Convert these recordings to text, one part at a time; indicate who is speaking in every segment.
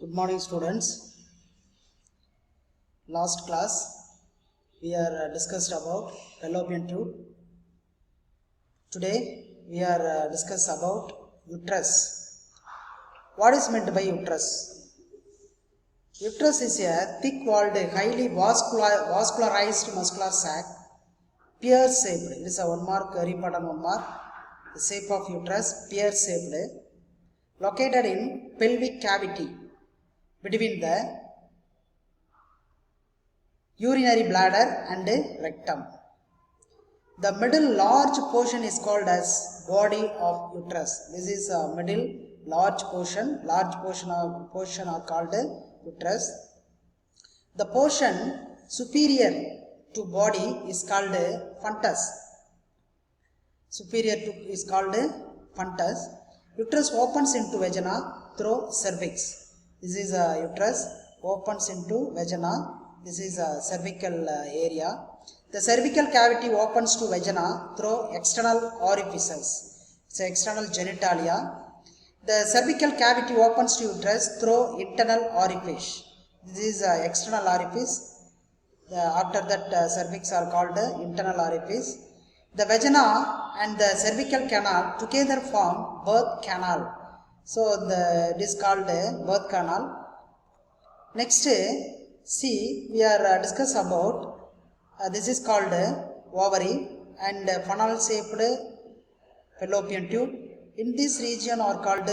Speaker 1: Good morning, students. Last class we are discussed about fallopian tube. Today we are discuss about uterus. What is meant by uterus? Uterus is a thick-walled, highly vascularized muscular sac, pear-shaped. It is a one mark, very important one mark. The shape of uterus, pear-shaped, located in pelvic cavity between the urinary bladder and rectum. The middle large portion is called as body of uterus. This is a middle large portion are called uterus. The portion superior to body is called fundus. Is called fundus. Uterus opens into vagina through cervix. This is a uterus opens into vagina. This is a cervical area. The cervical cavity opens to vagina through external orifices. It's external genitalia. The cervical cavity opens to uterus through internal orifice. This is external orifice. After that, cervix are called internal orifice. The vagina and the cervical canal together form birth canal. So it is called birth canal. Next, see, we are discuss about this is called ovary and funnel shaped fallopian tube. In this region are called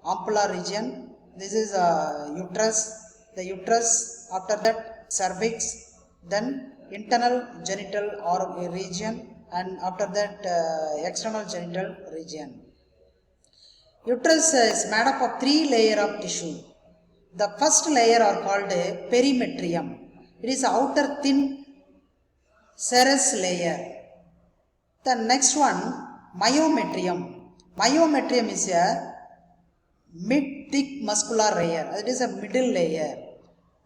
Speaker 1: ampullar region. This is uterus. The uterus, after that cervix, then internal genital or region, and after that external genital region. Uterus is made up of 3 layers of tissue. The first layer are called perimetrium. It is outer thin serous layer. The next one, myometrium. Myometrium is a mid-thick muscular layer. It is a middle layer.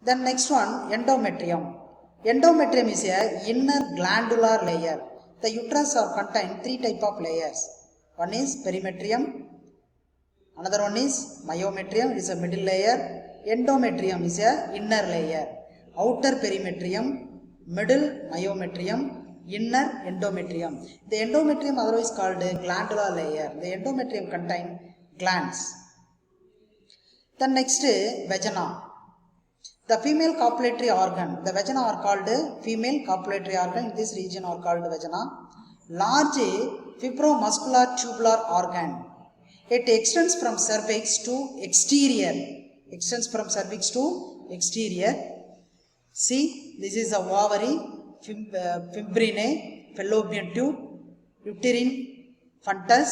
Speaker 1: Then next one, endometrium. Endometrium is a inner glandular layer. The uterus are contain 3 type of layers. One is perimetrium. Another one is myometrium. It is a middle layer. Endometrium is a inner layer. Outer perimetrium, middle myometrium, inner endometrium. The endometrium otherwise called glandular layer. The endometrium contain glands. Then next, vagina. The female copulatory organ. The vagina are called female copulatory organ. In this region are called vagina. Large fibromuscular tubular organ. It extends from cervix to exterior. Extends from cervix to exterior. See, this is a ovary, fimbrine, fallopian tube, uterine fundus.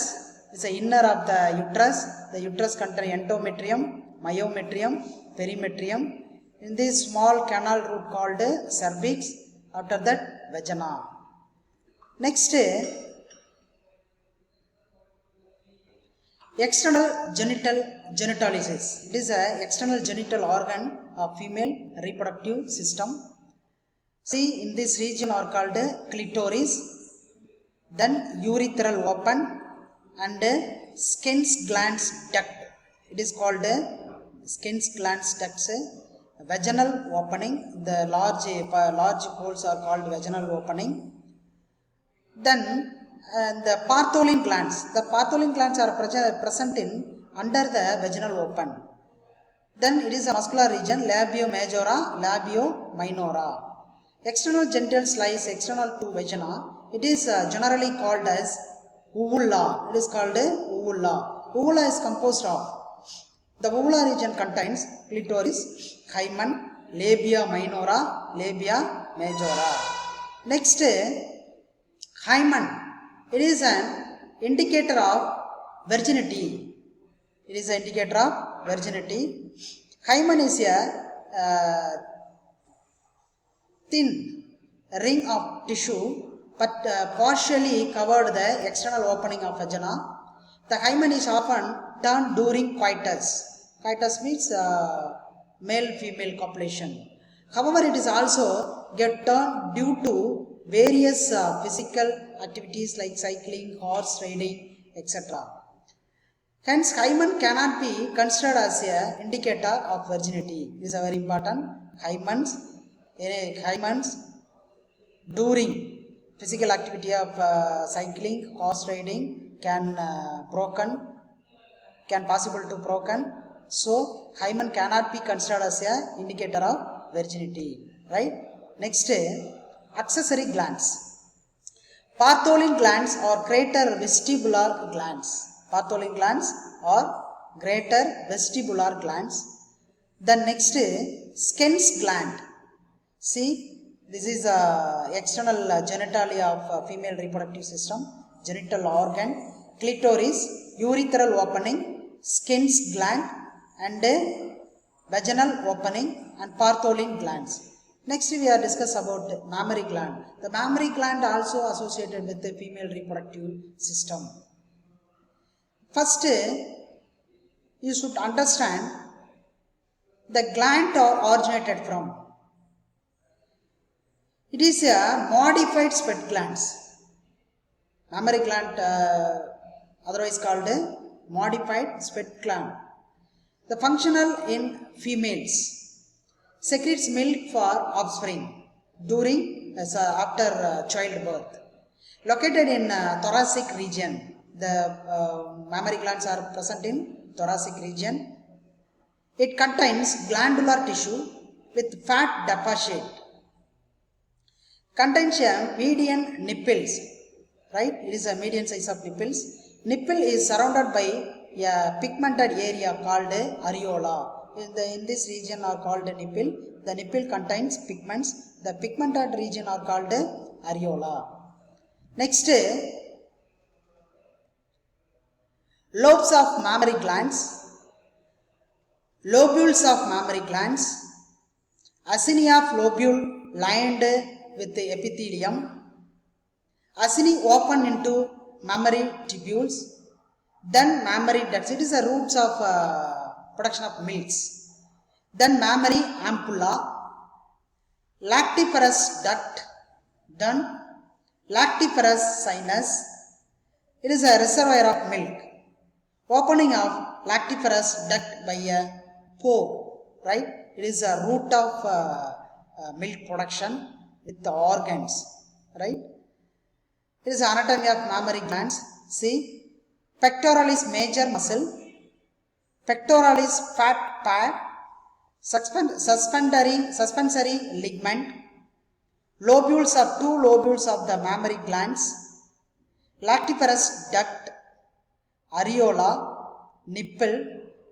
Speaker 1: It's the inner of the uterus. The uterus contains endometrium, myometrium, perimetrium. In this small canal root called cervix. After that, vagina. Next, external genitalis. It is an external genital organ of female reproductive system. See, in this region are called clitoris, then urethral open and Skin's glands duct. It is called Skin's glands ducts. Vaginal opening. The large holes are called vaginal opening. Then the Bartholin glands. The Bartholin glands are present in under the vaginal open. Then it is a muscular region, labio majora, labio minora. External genitals lies external to vagina. It is generally called as uvula. It is called uvula. Uvula is composed of the uvula region contains clitoris, hymen, labia minora, labia majora. Next, hymen. It is an indicator of virginity. It is an indicator of virginity. Hymen is a thin ring of tissue but partially covered the external opening of vagina. The hymen is often turned during coitus. Coitus means male-female copulation. However, it is also get turned due to various physical activities like cycling, horse riding, etc. Hence, hymen cannot be considered as a indicator of virginity. This is very important. Hymens during physical activity of cycling, horse riding can possible to broken. So hymen cannot be considered as a indicator of virginity. Right? Next, accessory glands. Bartholin glands or greater vestibular glands. Bartholin glands or greater vestibular glands. Then next, Sken's gland. See, this is external genitalia of female reproductive system, genital organ, clitoris, urethral opening, Sken's gland, and vaginal opening, and Bartholin glands. Next, we are discuss about mammary gland. The mammary gland also associated with the female reproductive system. First, you should understand the gland originated from. It is a modified sweat glands. Mammary gland, otherwise called a modified sweat gland. The functional in females, secretes milk for offspring during after childbirth. Located in thoracic region. The mammary glands are present in thoracic region. It contains glandular tissue with fat deposit. Contains a median nipples, right? It is a median size of nipples. Nipple is surrounded by a pigmented area called areola. In this region are called nipple. The nipple contains pigments. The pigmented region are called areola. Next, lobes of mammary glands, lobules of mammary glands, acini of lobule lined with the epithelium, acini open into mammary tubules, then mammary ducts. It is the roots of production of milks. Then mammary ampulla, lactiferous duct, then lactiferous sinus. It is a reservoir of milk. Opening of lactiferous duct by a pore, right? It is a root of milk production with the organs, right? It is anatomy of mammary glands. See, pectoralis major muscle, pectoralis fat pad, suspensory ligament, lobules of two lobules of the mammary glands, lactiferous duct, areola, nipple,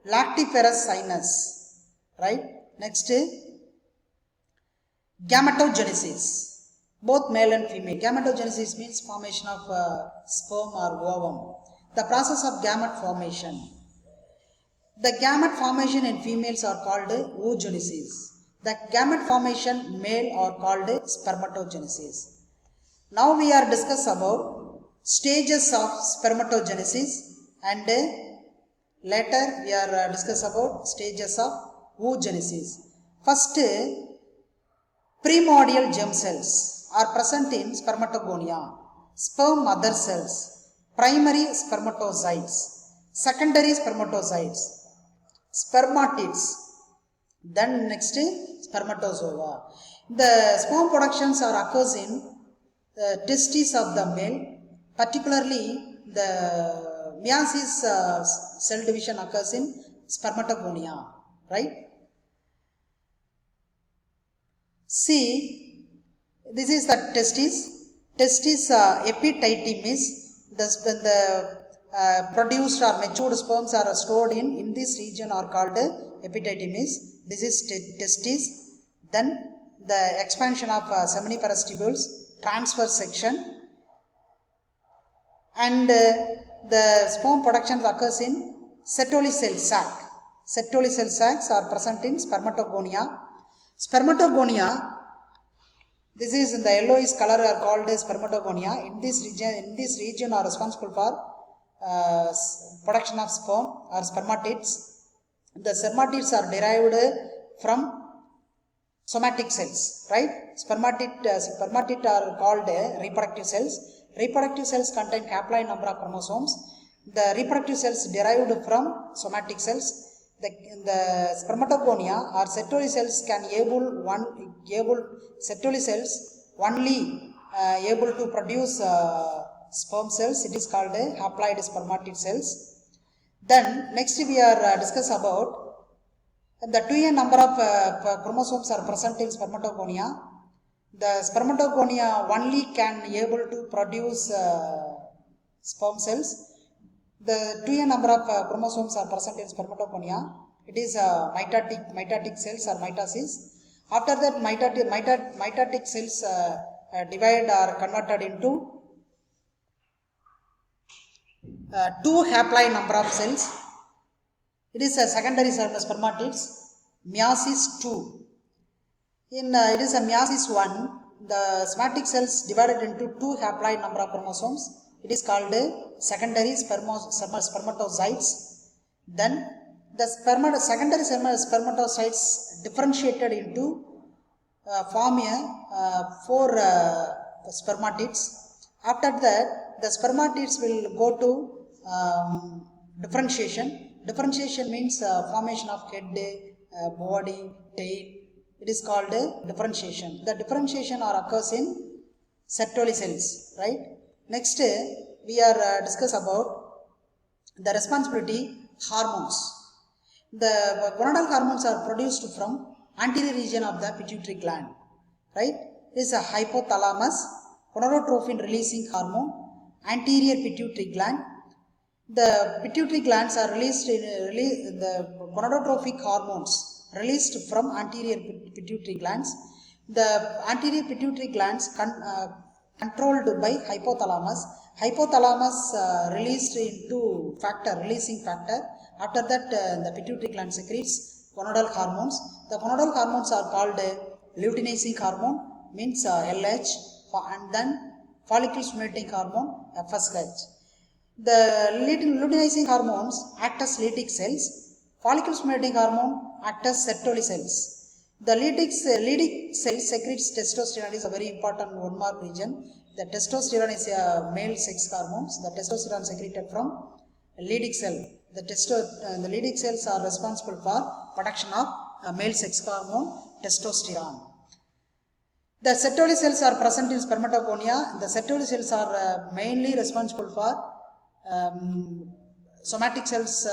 Speaker 1: lactiferous sinus, right? Next, gametogenesis, both male and female. Gametogenesis means formation of sperm or ovum. The process of gamete formation. The gamete formation in females are called oogenesis. The gamete formation male are called spermatogenesis. Now we are discuss about stages of spermatogenesis, and later we are discuss about stages of oogenesis. First, primordial germ cells are present in spermatogonia, sperm mother cells, primary spermatocytes, secondary spermatocytes, spermatids, then next spermatozoa. The sperm productions are occurs in the testes of the male, particularly the meiosis cell division occurs in spermatogonia, right? See, this is the testis. Testis epididymis. The produced or matured sperms are stored in this region are called epididymis. This is testis. Then the expansion of seminiferous tubules, transverse section, and the sperm production occurs in Sertoli cell sac. Sertoli cell sacs are present in spermatogonia. Spermatogonia, this is in the yellowish color are called spermatogonia. In this region are responsible for production of sperm or spermatids. The spermatids are derived from somatic cells, right? Spermatid are called reproductive cells. Reproductive cells contain haploid number of chromosomes. The reproductive cells derived from somatic cells. The spermatogonia or Sertoli cells can Sertoli cells only able to produce sperm cells. It is called haploid spermatid cells. Then next we are discuss about the 2n number of chromosomes are present in spermatogonia. The spermatogonia only can able to produce sperm cells. The 2n number of chromosomes are present in spermatogonia. It is mitotic cells or mitosis. After that, mitotic cells divide or converted into 2 haploid number of cells. It is a secondary spermatids, meiosis 2. It is a meiosis 1. The somatic cells divided into 2 haploid number of chromosomes. It is called secondary spermatozoites. Then the secondary spermatozoites differentiated into form 4 spermatids. After that, the spermatids will go to differentiation. Differentiation means formation of head, body, tail. It is called differentiation. The differentiation occurs in Sertoli cells, right? Next, we are discuss about the responsibility hormones. The gonadal hormones are produced from anterior region of the pituitary gland, right? It is a hypothalamus, gonadotrophin releasing hormone, anterior pituitary gland. The pituitary glands are the gonadotrophic hormones released from anterior pituitary glands. The anterior pituitary glands controlled by hypothalamus. Hypothalamus released into releasing factor. After that, the pituitary gland secretes gonadal hormones. The gonadal hormones are called luteinizing hormone, means LH, and then follicle stimulating hormone, FSH. The luteinizing hormones act as Leydig cells. Follicle stimulating hormone act as Sertoli cells. The Leydig cell secretes testosterone. Is a very important one mark region. The testosterone is a male sex hormone. The testosterone secreted from Leydig cell. The Leydig cells are responsible for production of male sex hormone testosterone. The Sertoli cells are present in spermatogonia. The Sertoli cells are mainly responsible for somatic cells.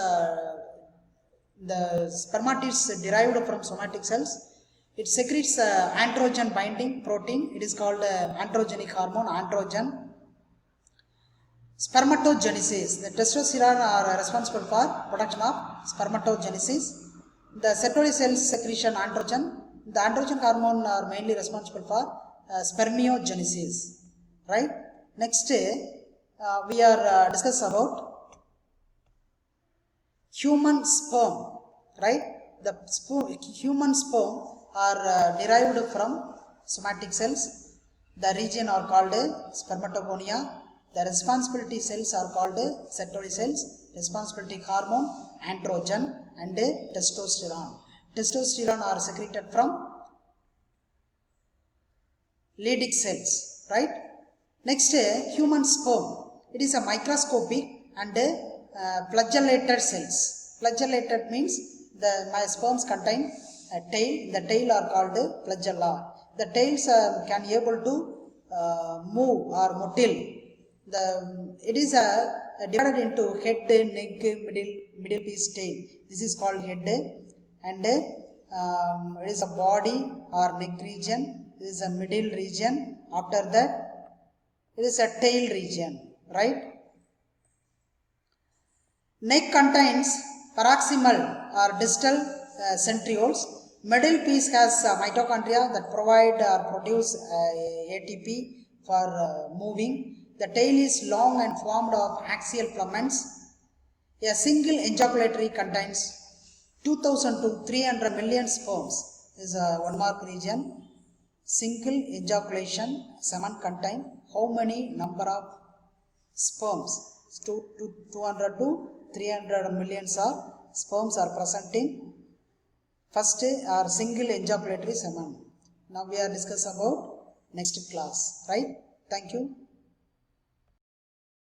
Speaker 1: The spermatids derived from somatic cells. It secretes androgen binding protein. It is called androgenic hormone, androgen. Spermatogenesis. The testosterone are responsible for production of spermatogenesis. The Sertoli cells secretion androgen. The androgen hormone are mainly responsible for spermiogenesis, right? Next, we are discuss about human sperm, right? The human sperm are derived from somatic cells. The region are called spermatogonia. The responsibility cells are called Sertoli cells. Responsibility hormone, androgen, and testosterone. Testosterone are secreted from Leydig cells, right? Next, human sperm. It is a microscopic and flagellated cells. Flagellated means my sperms contain a tail. The tail are called flagella. The tails can able to move or motile. It is divided into head, neck, middle piece, tail. This is called head, and it is a body or neck region. This is a middle region. After that, it is a tail region, right? Neck contains paroxysmal or distal centrioles. Middle piece has mitochondria that provide or produce ATP for moving. The tail is long and formed of axial filaments. A single ejaculatory contains 2000 to 300 million sperms. Is a one mark region. Single ejaculation, semen contain how many number of sperms? 200 to 300 millions of sperms are present in first or single ejaculatory semen. Now we are discussing about next class, right? Thank you.